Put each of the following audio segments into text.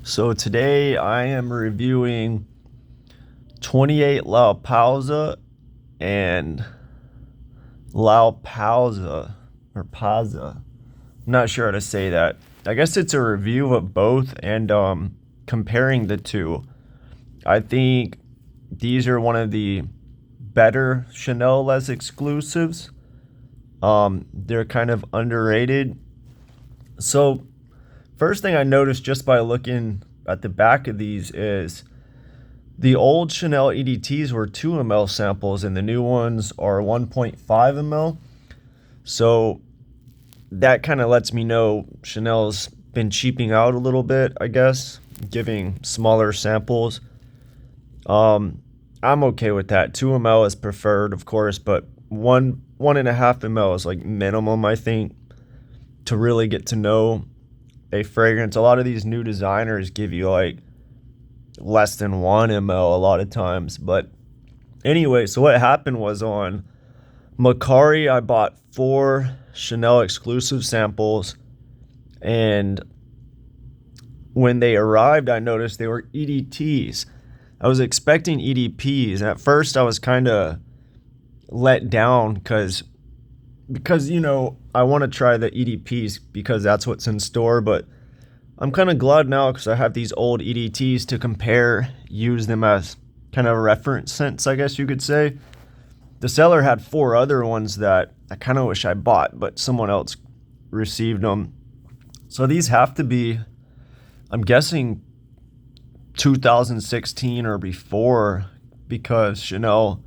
So today I am reviewing 28 Pausa and Pausa or Pausa. I'm not sure how to say that. I guess it's a review of both and comparing the two. I think these are one of the better Chanel Les exclusives. They're kind of underrated. So first thing I noticed just by looking at the back of these is the old Chanel EDTs were 2 ml samples and the new ones are 1.5 ml. So that kind of lets me know Chanel's been cheaping out a little bit, I guess, giving smaller samples. I'm okay with that. 2 ml is preferred, of course, but 1.5 ml is like minimum, I think, to really get to know a fragrance. A lot of these new designers give you like less than 1 ml a lot of times. But anyway, so what happened was on Macari, I bought 4 Chanel exclusive samples, and when they arrived, I noticed they were EDTs. I was expecting EDPs, and at first I was kind of let down because you know, I want to try the EDPs because that's what's in store, but I'm kind of glad now because I have these old EDTs to compare, use them as kind of a reference sense, I guess you could say. The seller had 4 other ones that I kind of wish I bought, but someone else received them. So these have to be, I'm guessing, 2016 or before, because Chanel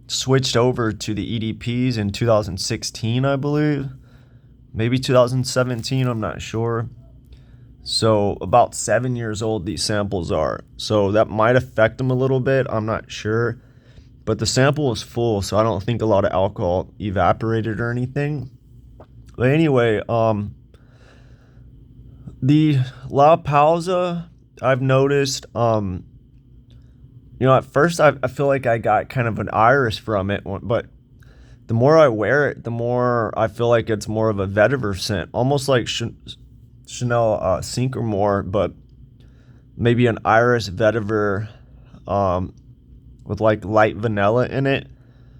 switched over to the EDPs in 2016, I believe. Maybe 2017, I'm not sure. So about 7 years old these samples are. So that might affect them a little bit, I'm not sure. But the sample was full, so I don't think a lot of alcohol evaporated or anything. But anyway, the La Pausa, I've noticed, you know, at first I feel like I got kind of an iris from it, but the more I wear it, the more I feel like it's more of a vetiver scent, almost like Chanel Sycamore, but maybe an iris vetiver with like light vanilla in it.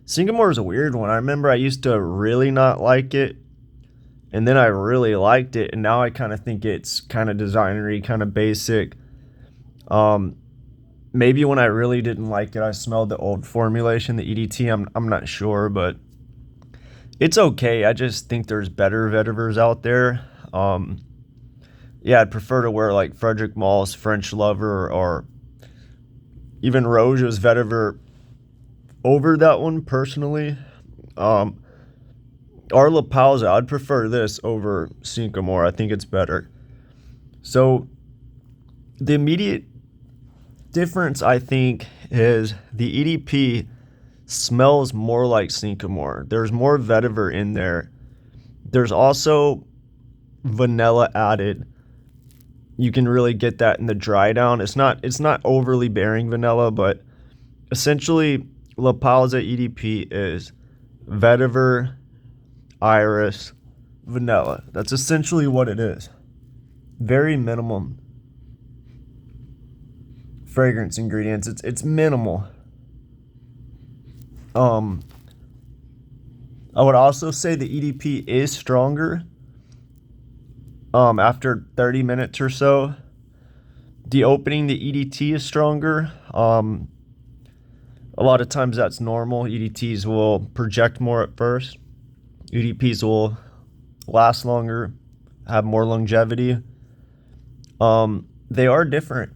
Sycamore is a weird one. I remember I used to really not like it, and then I really liked it, and now I kind of think it's kind of designery, kind of basic. Maybe when I really didn't like it, I smelled the old formulation, the EDT. I'm not sure, but it's okay. I just think there's better vetivers out there. Yeah, I'd prefer to wear like Frederic Mall's French Lover or even Roja's vetiver over that one personally. Arla Pausa, I'd prefer this over Sycamore. I think it's better. So the immediate difference, I think, is the EDP smells more like Sycamore. There's more vetiver in there. There's also vanilla added. You can really get that in the dry down. It's not overly bearing vanilla, but essentially La Pausa EDP is vetiver, iris, vanilla. That's essentially what it is. Very minimum fragrance ingredients. It's minimal. I would also say the EDP is stronger. After 30 minutes or so, the opening, the EDT is stronger. A lot of times that's normal. EDTs will project more at first. EDPs will last longer, have more longevity. They are different.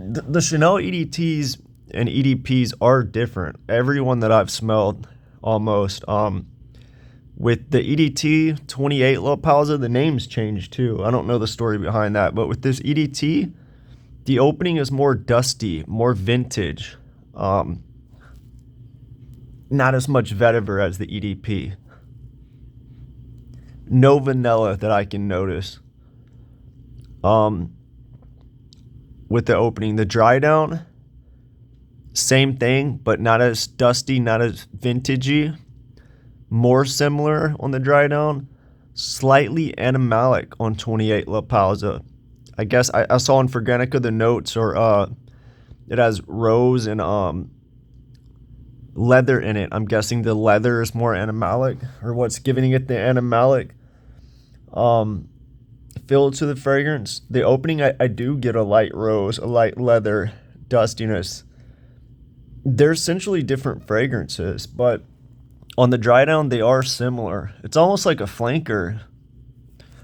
The Chanel EDTs and EDPs are different. Every one that I've smelled, almost. With the EDT 28 La Pausa, the name's changed too. I don't know the story behind that, but with this EDT, the opening is more dusty, more vintage. Not as much vetiver as the EDP. No vanilla that I can notice. With the opening, the dry down, same thing, but not as dusty, not as vintagey. More similar on the dry down, slightly animalic on 28 La Pausa. I guess I saw in Fergenica the notes, or it has rose and leather in it. I'm guessing the leather is more animalic, or what's giving it the animalic feel to the fragrance. The opening, I do get a light rose, a light leather dustiness. They're essentially different fragrances, but on the dry down, they are similar. It's almost like a flanker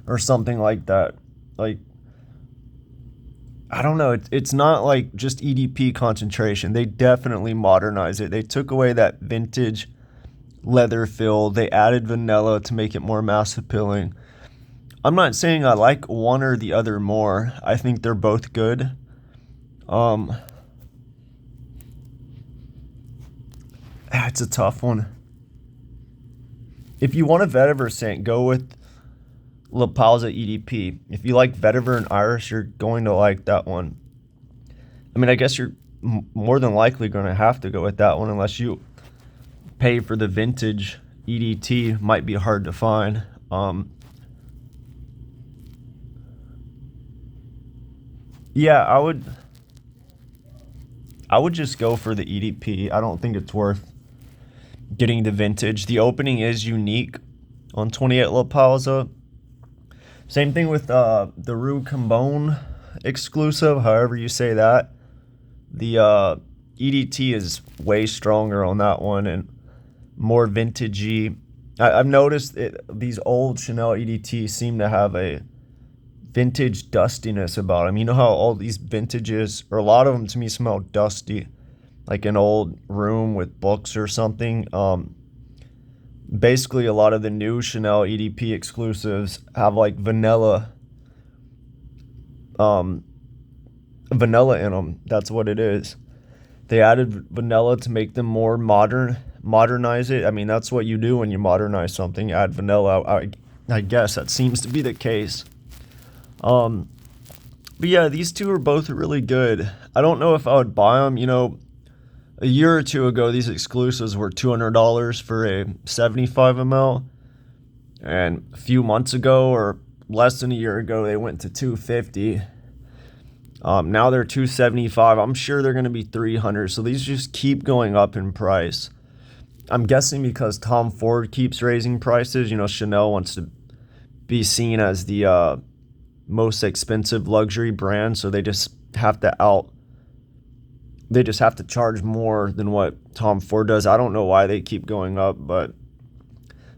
or something like that. Like, I don't know. It's not like just EDP concentration. They definitely modernized it. They took away that vintage leather feel. They added vanilla to make it more mass appealing. I'm not saying I like one or the other more. I think they're both good. It's a tough one. If you want a vetiver scent, go with La Pausa EDP. If you like vetiver and iris, you're going to like that one. I mean, I guess you're more than likely going to have to go with that one unless you pay for the vintage EDT. Might be hard to find. Yeah, I would just go for the EDP. I don't think it's worth getting the vintage. The opening is unique on 28 La Pausa. Same thing with the Rue Cambon exclusive, however you say that. The EDT is way stronger on that one and more vintagey. I've noticed these old Chanel EDTs seem to have a vintage dustiness about them. You know how all these vintages, or a lot of them to me, smell dusty, like an old room with books or something. Basically, a lot of the new Chanel EDP exclusives have like vanilla in them. That's what it is. They added vanilla to make them more modern, modernize it. I mean, that's what you do when you modernize something, add vanilla. I guess that seems to be the case. But yeah, these two are both really good. I don't know if I would buy them. You know, a year or two ago, these exclusives were $200 for a 75 ml. And a few months ago, or less than a year ago, they went to $250. Now they're $275. I'm sure they're going to be $300. So these just keep going up in price. I'm guessing because Tom Ford keeps raising prices. You know, Chanel wants to be seen as the most expensive luxury brand, so they just have to charge more than what Tom Ford does. I don't know why they keep going up, but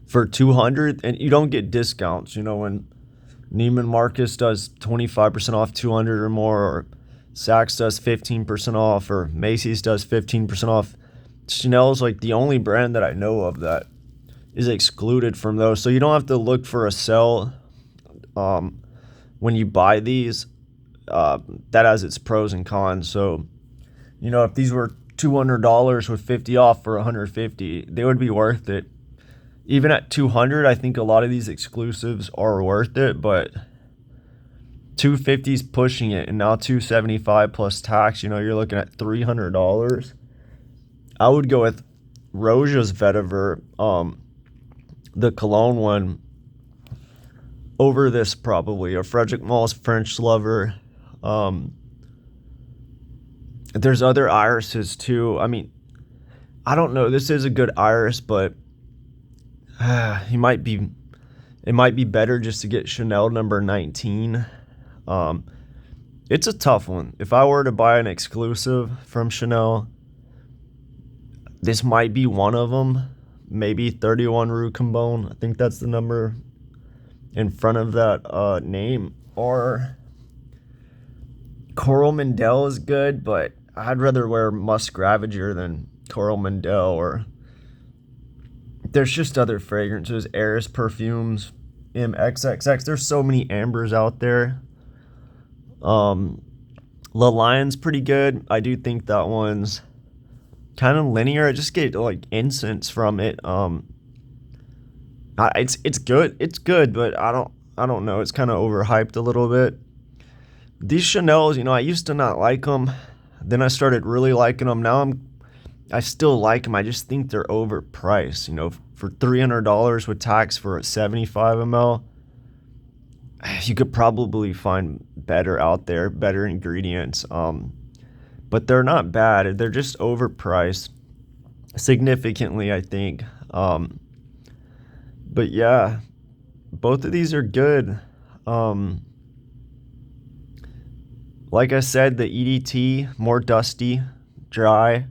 for $200, and you don't get discounts. You know, when Neiman Marcus does 25% off 200 or more, or Saks does 15% off, or Macy's does 15% off, Chanel is like the only brand that I know of that is excluded from those. So you don't have to look for a sale when you buy these. That has its pros and cons. So, you know, if these were $200 with 50 off for $150, they would be worth it. Even at $200, I think a lot of these exclusives are worth it, but $250 is pushing it, and now $275 plus tax, you know, you're looking at $300. I would go with Roja's vetiver, the cologne one, over this probably, or Frederic Mall's French Lover. There's other irises too. I mean, I don't know. This is a good iris, but it might be better just to get Chanel number 19. It's a tough one. If I were to buy an exclusive from Chanel, this might be one of them. Maybe 31 Rue Cambon. I think that's the number in front of that name. Or Coral Mandel is good, but I'd rather wear Musk Ravager than Coral Mandel. Or there's just other fragrances, Eris perfumes, MXXX. There's so many ambers out there. La Lion's pretty good. I do think that one's kind of linear. I just get like incense from it. It's good. It's good, but I don't know. It's kind of overhyped a little bit. These Chanels, you know, I used to not like them. Then I started really liking them. Now I still like them. I just think they're overpriced. You know, for $300 with tax for a 75 ml, you could probably find better out there, better ingredients. But they're not bad. They're just overpriced significantly, I think. But yeah, both of these are good. Like I said, the EDT, more dusty, dry.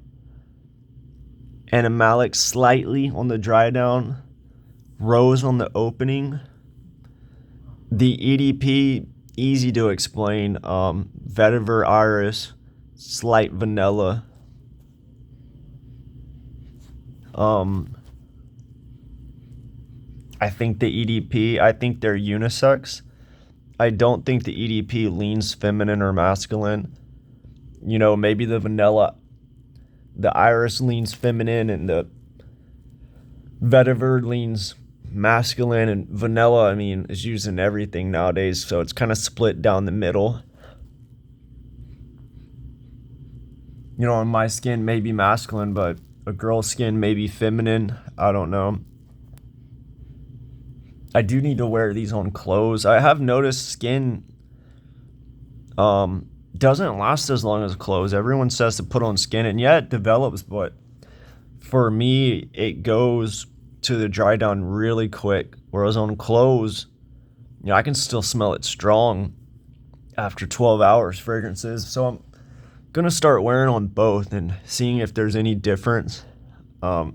Animalic, slightly on the dry down. Rose on the opening. The EDP, easy to explain. Vetiver iris, slight vanilla. I think the EDP, I think they're unisex. I don't think the EDP leans feminine or masculine. You know, maybe the vanilla, the iris leans feminine and the vetiver leans masculine, and vanilla, I mean, is used in everything nowadays, so it's kind of split down the middle. You know, on my skin may be masculine, but a girl's skin may be feminine. I don't know. I do need to wear these on clothes. I have noticed skin doesn't last as long as clothes. Everyone says to put on skin, and yeah, it develops, but for me, it goes to the dry down really quick. Whereas on clothes, you know, I can still smell it strong after 12 hours, fragrances. So I'm gonna start wearing on both and seeing if there's any difference. But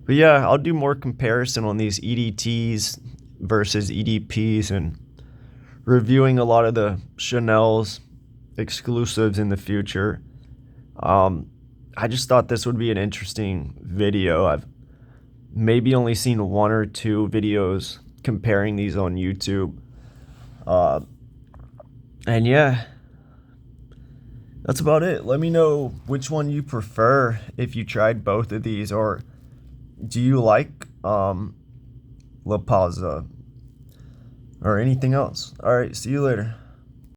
yeah, I'll do more comparison on these EDTs versus EDPs and reviewing a lot of the Chanel's exclusives in the future. I just thought this would be an interesting video. I've maybe only seen one or two videos comparing these on YouTube. And yeah, that's about it. Let me know which one you prefer if you tried both of these, or do you like La Pausa or anything else? All right, see you later.